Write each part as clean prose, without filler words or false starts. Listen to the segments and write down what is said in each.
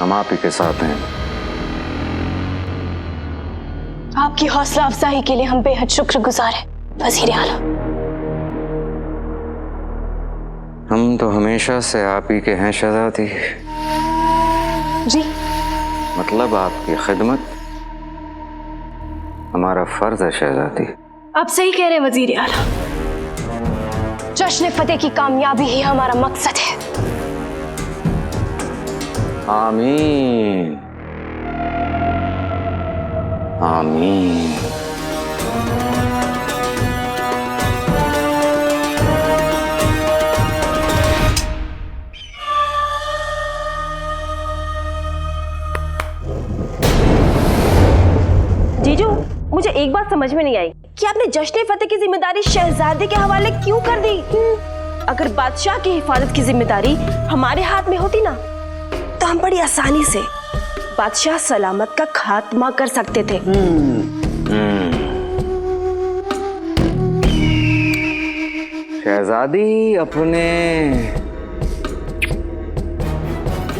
हम आप ही के साथ हैं। आपकी हौसला अफजाई के लिए हम बेहद शुक्रगुजार हैं वजीर आला। हम तो हमेशा से आप ही के हैं शहजादी। जी मतलब आपकी खिदमत हमारा फर्ज है शहजादी। आप सही कह रहे हैं वजीर आला। जश्न फतेह की कामयाबी ही हमारा मकसद है। आमीन आमीन। जीजू, मुझे एक बात समझ में नहीं आई कि आपने जश्न फतेह की जिम्मेदारी शहजादे के हवाले क्यों कर दी? अगर बादशाह की हिफाजत की जिम्मेदारी हमारे हाथ में होती ना, तो हम बड़ी आसानी से बादशाह सलामत का खात्मा कर सकते थे। शहजादी अपने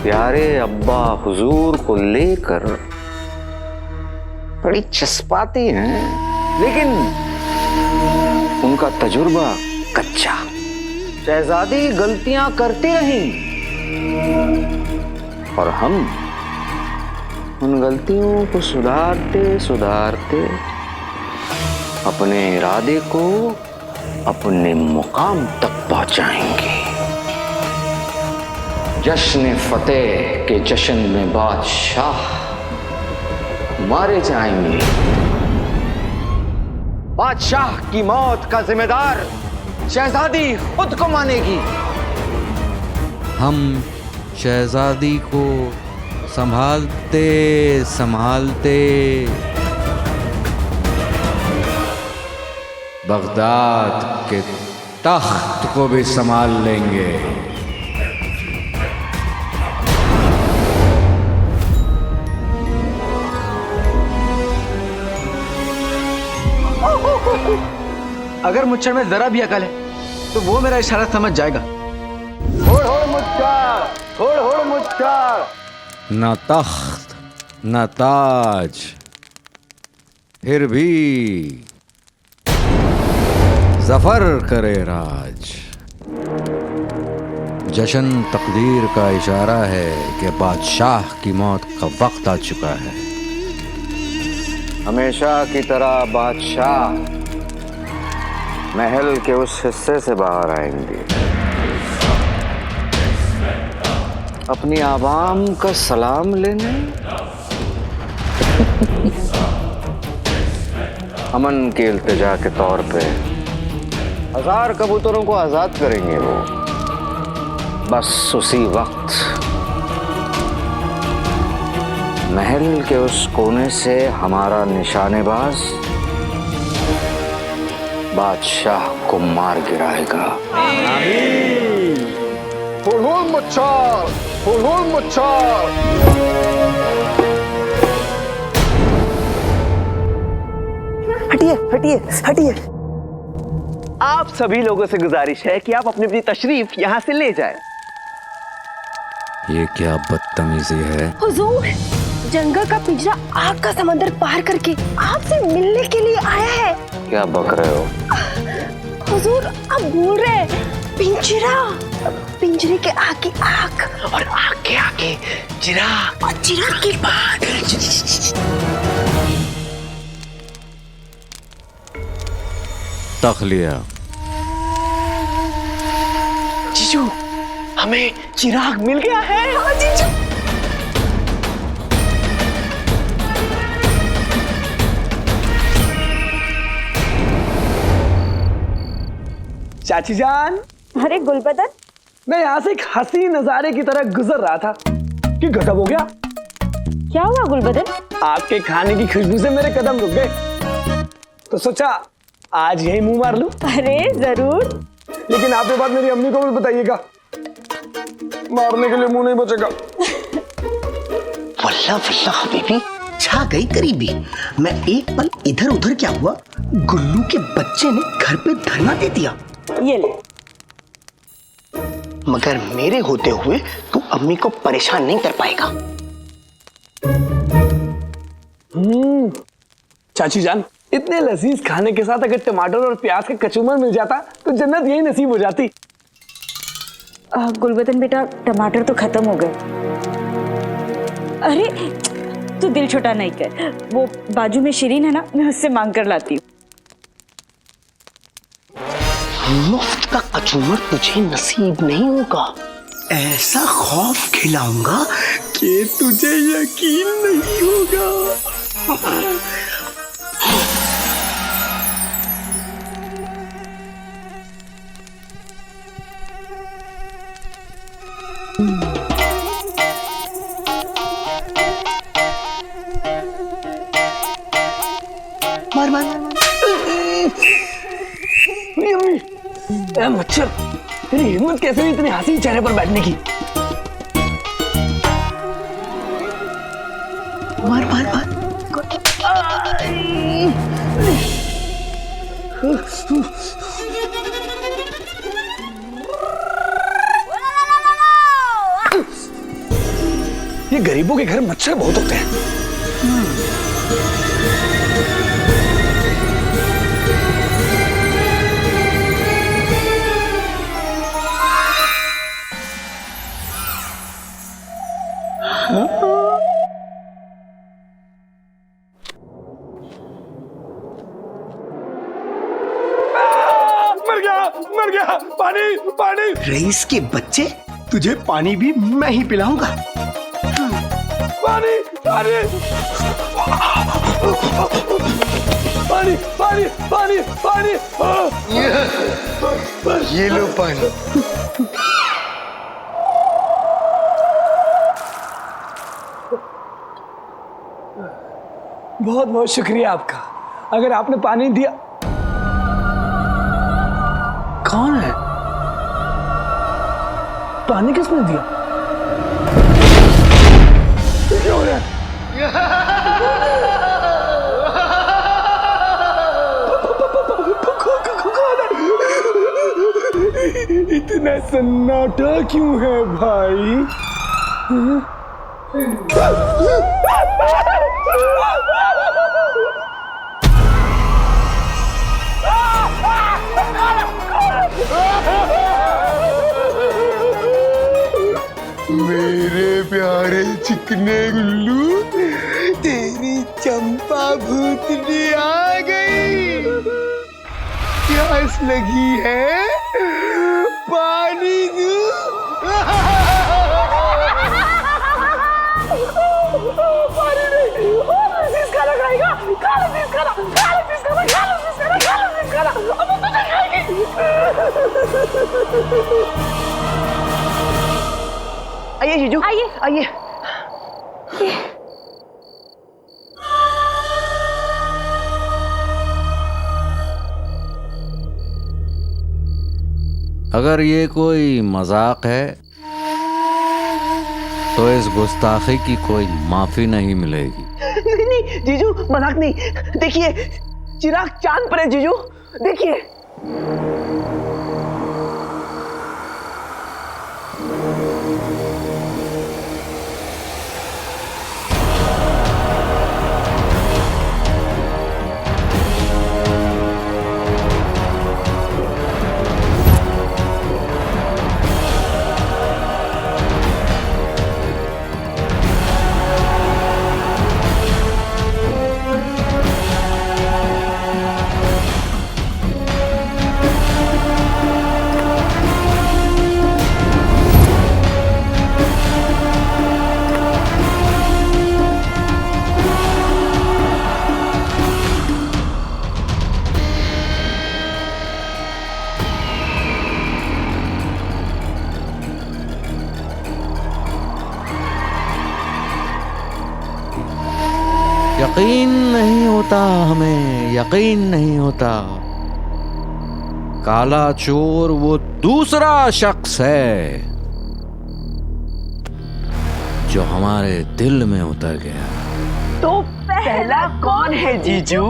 प्यारे अब्बा हुजूर को लेकर बड़ी चस्पाती हैं, लेकिन उनका तजुर्बा कच्चा। शहजादी गलतियां करती रहीं और हम उन गलतियों को सुधारते सुधारते अपने इरादे को अपने मुकाम तक पहुंचाएंगे। जश्न फतेह के जश्न में बादशाह मारे जाएंगे। बादशाह की मौत का जिम्मेदार शहजादी खुद को मानेगी। हम शहजादी को संभालते संभालते बगदाद के तख्त को भी संभाल लेंगे। अगर मुच्छर में जरा भी अकल है तो वो मेरा इशारा समझ जाएगा। होड़ होड़ मुच्छर, होड़ होड़ मुच्छर। न तख्त न ताज, फिर भी जफर करे राज। जश्न तकदीर का इशारा है कि बादशाह की मौत का वक्त आ चुका है। हमेशा की तरह बादशाह महल के उस हिस्से से बाहर आएंगे, अपनी आवाम का सलाम लेने। अमन के इल्तिजा के तौर पे 1000 कबूतरों को आजाद करेंगे वो। बस उसी वक्त महल के उस कोने से हमारा निशानेबाज बादशाह को मार गिराएगा। हुल मुच्छर, हुल मुच्छर। हटिए हटिए हटिए। आप सभी लोगों से गुजारिश है कि आप अपनी अपनी तशरीफ यहाँ से ले जाएं। ये क्या बदतमीजी है? हुजूर, जंगल का पिंजरा आग का समंदर पार करके आपसे मिलने के लिए आया है। क्या बक रहे हो? हुजूर, आप भूल रहे हैं, पिंजरा, पिंजरे के आगे आग और आग के आगे चिराग और चिराग के बाद। तखलिया। जीजू, हमें चिराग मिल गया है। हाँ जीजू। चाची जान। अरे गुलबदन, मैं यहाँ से एक हसीन नजारे की तरह गुजर रहा था कि गजब हो गया। क्या हुआ गुलबदन? आपके खाने की खुशबू से मेरे कदम रुक गए, तो सोचा आज यही मुंह मार लूं। अरे जरूर, लेकिन आप ये बात मेरी अम्मी को भी बताइएगा, मारने के लिए मुंह नहीं बचेगा। वल्ला वल्ला हबीबी, छा गई करीबी। मैं एक पल इधर उधर क्या हुआ, गुल्लू के बच्चे ने घर पे धरना दे दिया। ये ले। मगर मेरे होते हुए तू अम्मी को परेशान नहीं कर पाएगा। चाची जान, इतने लजीज खाने के साथ अगर टमाटर और प्याज का कचूमर मिल जाता तो जन्नत यही नसीब हो जाती। गुलबदन बेटा, टमाटर तो खत्म हो गए। अरे तू दिल छोटा नहीं कर, वो बाजू में शिरीन है ना, मैं उससे मांग कर लाती हूँ। मुफ्त का कचूमर तुझे नसीब नहीं होगा। ऐसा खौफ खिलाऊंगा कि तुझे यकीन नहीं होगा। मार मार मार। मच्छर, तेरी हिम्मत कैसे हुई इतनी हंसी चेहरे पर बैठने की? मार मार मार। ये गरीबों के घर मच्छर बहुत होते हैं। मर गया, पानी पानी। रईस के बच्चे, तुझे पानी भी मैं ही पिलाऊंगा। पानी पानी पानी पानी पानी पानी। ये लो पानी। बहुत बहुत शुक्रिया आपका। अगर आपने पानी दिया। कौन है? पानी किसने दिया? क्या हो रहा है? इतना सन्नाटा क्यों है भाई? मेरे प्यारे चिकने गुल्लू, तेरी चंपा भूतनी आ गई। प्यास लगी है, पानी दो। पानी नहीं, इसका लगाएगा। काला चीज खाना, काला चीज खाना, काला चीज खाना, काला चीज खाना। अब वो तुझे खाएगी। आइए जीजू, आइए। आइए। अगर ये कोई मजाक है तो इस गुस्ताखी की कोई माफी नहीं मिलेगी। नहीं जीजू, मजाक नहीं। देखिए, चिराग चांद पर है जीजू, देखिए। यकीन नहीं होता, हमें यकीन नहीं होता। काला चोर वो दूसरा शख्स है जो हमारे दिल में उतर गया। तो पहला कौन है जीजू?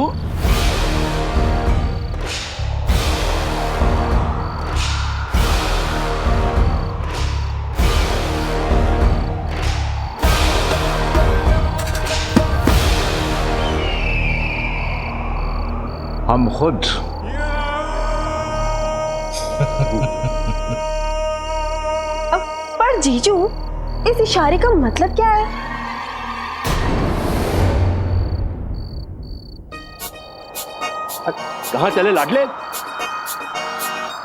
हम खुद। पर जीजू, इस इशारे का मतलब क्या है? कहाँ चले लाडले?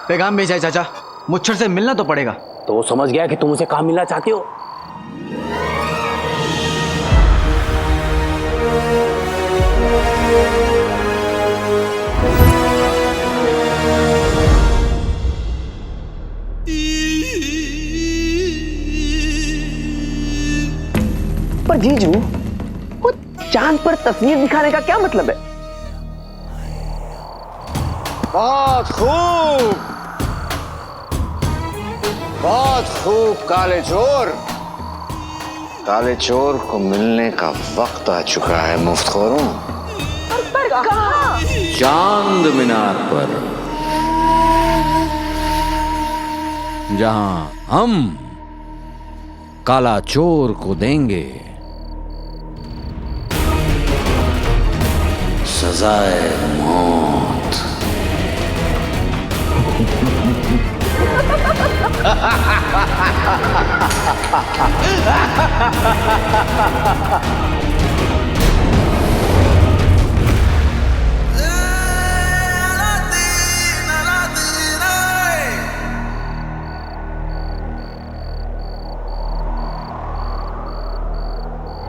पैगाम भेजा है चाचा, मुच्छर से मिलना तो पड़ेगा। तो वो समझ गया कि तुम उसे कहाँ मिलना चाहते हो। पर जीजू, वो चांद पर तस्वीर दिखाने का क्या मतलब है? बहुत खूब, बहुत खूब काले चोर। काले चोर को मिलने का वक्त आ चुका है मुफ्तखोरों। पर कहाँ? चांद मीनार पर, जहां हम काला चोर को देंगे सजाए मौत।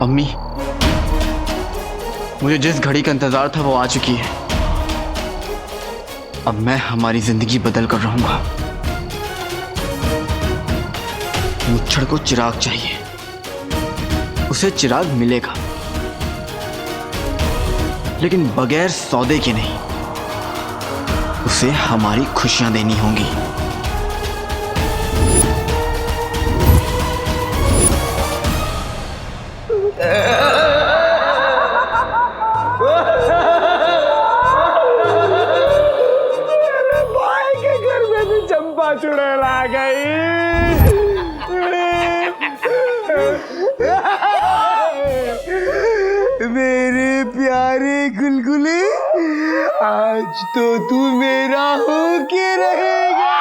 अम्मी, मुझे जिस घड़ी का इंतजार था वो आ चुकी है। अब मैं हमारी जिंदगी बदल कर रहूंगा। मुच्छड़ को चिराग चाहिए, उसे चिराग मिलेगा, लेकिन बगैर सौदे के नहीं। उसे हमारी खुशियां देनी होंगी। चंपा चुड़ैल आ गई। मेरे प्यारे गुलगुले, आज तो तू मेरा हो के रहेगा।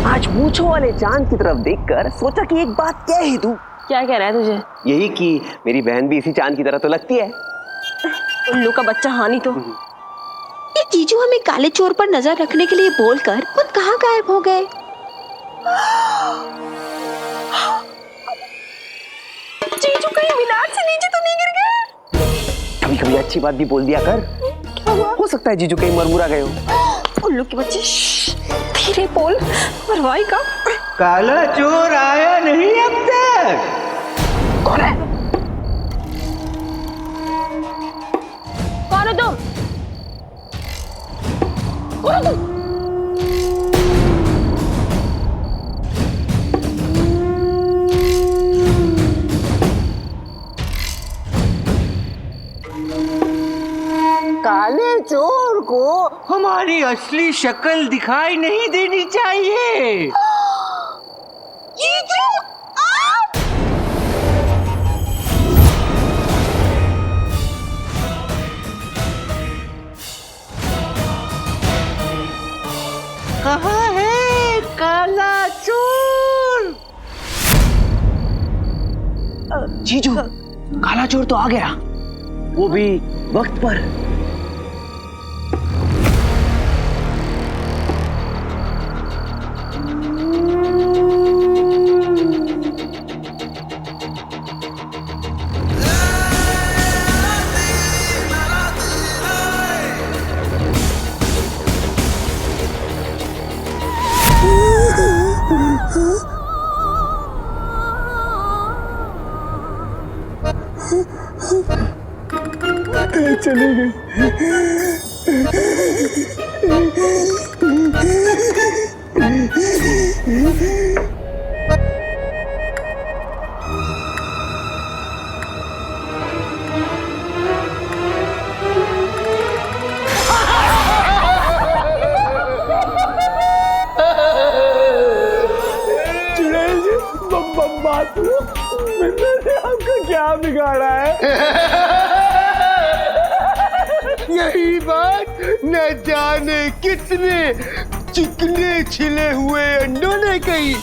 आज मूंछों वाले चांद की तरफ देखकर सोचा कि एक बात कह ही दूं। क्या कह रहा है तुझे? यही कि मेरी बहन भी इसी चांद की तरह तो लगती है। उल्लू का बच्चा हानि तो। ये जीजू हमें काले चोर पर नजर रखने के लिए बोलकर खुद कहाँ गायब हो गए? जीजू कहीं मीनार से नीचे तो नहीं गिर गए? कभी कभी अच्छी बात भी बोल दिया कर। क्या हुआ? हो सकता है जीजू कहीं मरमुरा गए हो। उल्लू के बच्चे, धीरे बोल, मरवाई का। काला चोर आया नहीं अब तक। कौन है? कौन हो तुम? कौन हो तुम? काले चोर को हमारी असली शक्ल दिखाई नहीं देनी चाहिए। जीजू, आप! कहाँ है काला चोर? जीजू, काला चोर तो आ गया, वो भी वक्त पर। चले गए। बिगाड़ा है। यही बात न जाने कितने चिकने छिले हुए अंडों ने कही,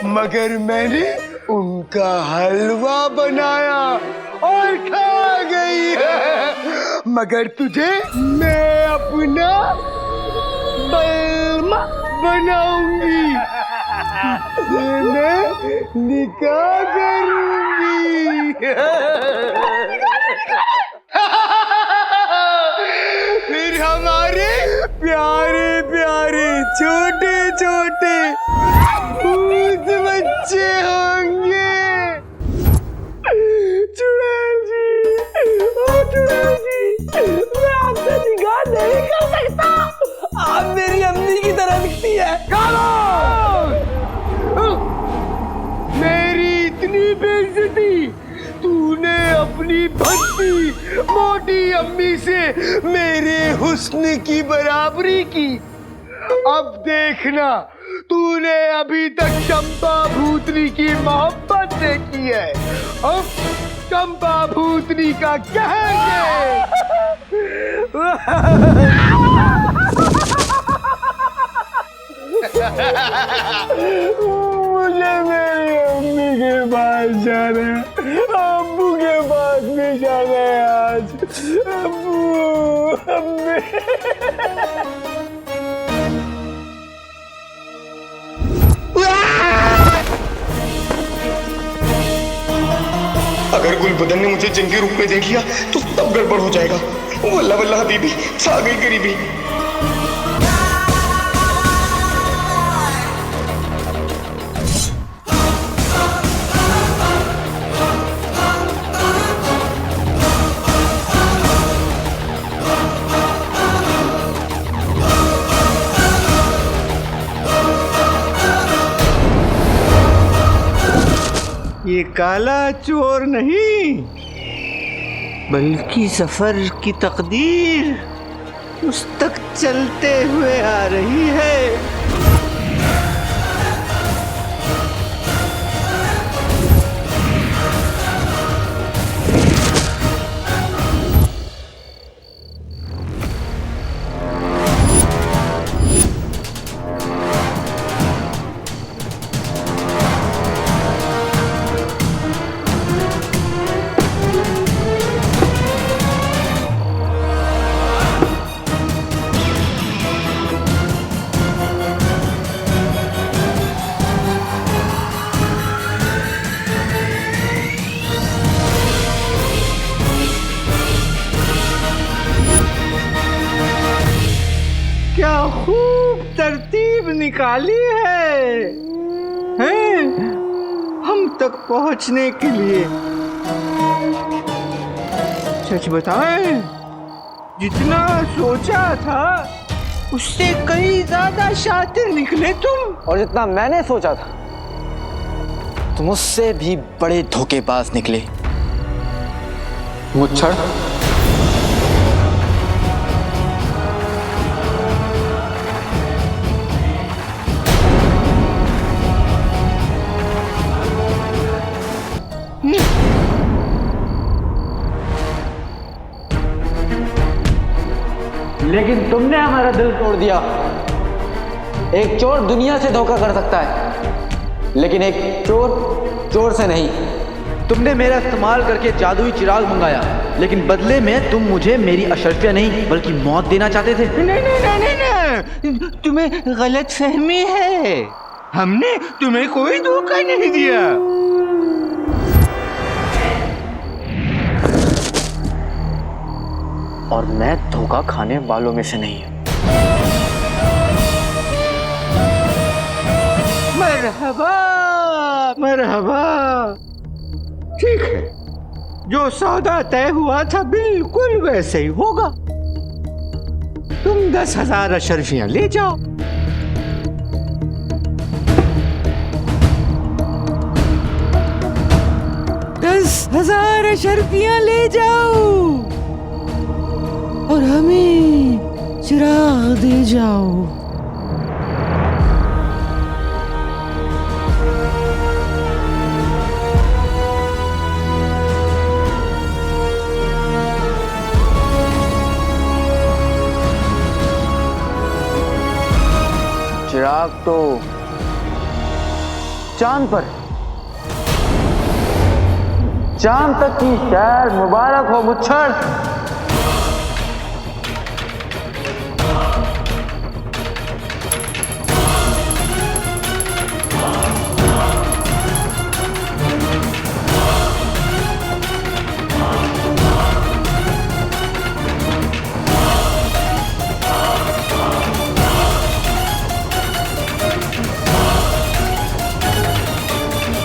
मगर मैंने उनका हलवा बनाया और खा गई। मगर तुझे मैं अपना बलमा बनाऊंगी, मैं निकाह करूंगी। फिर हमारे प्यारे प्यारे छोटे छोटे भूत बच्चे होंगे। चुड़ैल जी, ओ चुड़ैल जी, मैं आपसे निकाह नहीं कर सकता। आप मेरी अम्मी की तरह दिखती है। मेरी इतनी बेइज्जती तूने अपनी भद्दी मोटी अम्मी से मेरे हुस्न की बराबरी की। अब देखना, तूने अभी तक चंपा भूतनी की मोहब्बत देखी है, अब चंपा भूतनी का कहेंगे। मुझे मेरी अम्मी के पास जाना है, अब्बू के पास भी जाना है आज। अब्बू, अम्मी। अगर गुलबदन ने मुझे जंगी रूप में देख लिया तो तब गड़बड़ हो जाएगा। वल्लाह वल्लाह हबीबी, छा गई गरीबी। ये काला चोर नहीं, बल्कि सफर की तकदीर उस तक चलते हुए आ रही है। क्या खूब तरतीब निकाली है, हैं? हम तक पहुंचने के लिए। सच बताएं, जितना सोचा था उससे कहीं ज्यादा शातिर निकले तुम। और जितना मैंने सोचा था तुम उससे भी बड़े धोखेबाज निकले। मुच्छड़, लेकिन तुमने हमारा दिल तोड़ दिया। एक चोर दुनिया से धोखा कर सकता है, लेकिन एक चोर चोर से नहीं। तुमने मेरा इस्तेमाल करके जादुई चिराग मंगाया, लेकिन बदले में तुम मुझे मेरी अशरफिया नहीं बल्कि मौत देना चाहते थे। नहीं नहीं नहीं नहीं, नहीं। तुम्हें गलत फहमी है, हमने तुम्हें कोई धोखा नहीं दिया। और मैं धोखा खाने वालों में से नहीं हूं। मरहबा मरहबा। ठीक है, जो सौदा तय हुआ था बिल्कुल वैसे ही होगा। तुम 10,000 अशरफियां ले जाओ। अशरफियां ले जाओ और हमें चिराग दे जाओ। तो चांद पर। चांद तक की सैर मुबारक हो मुच्छर।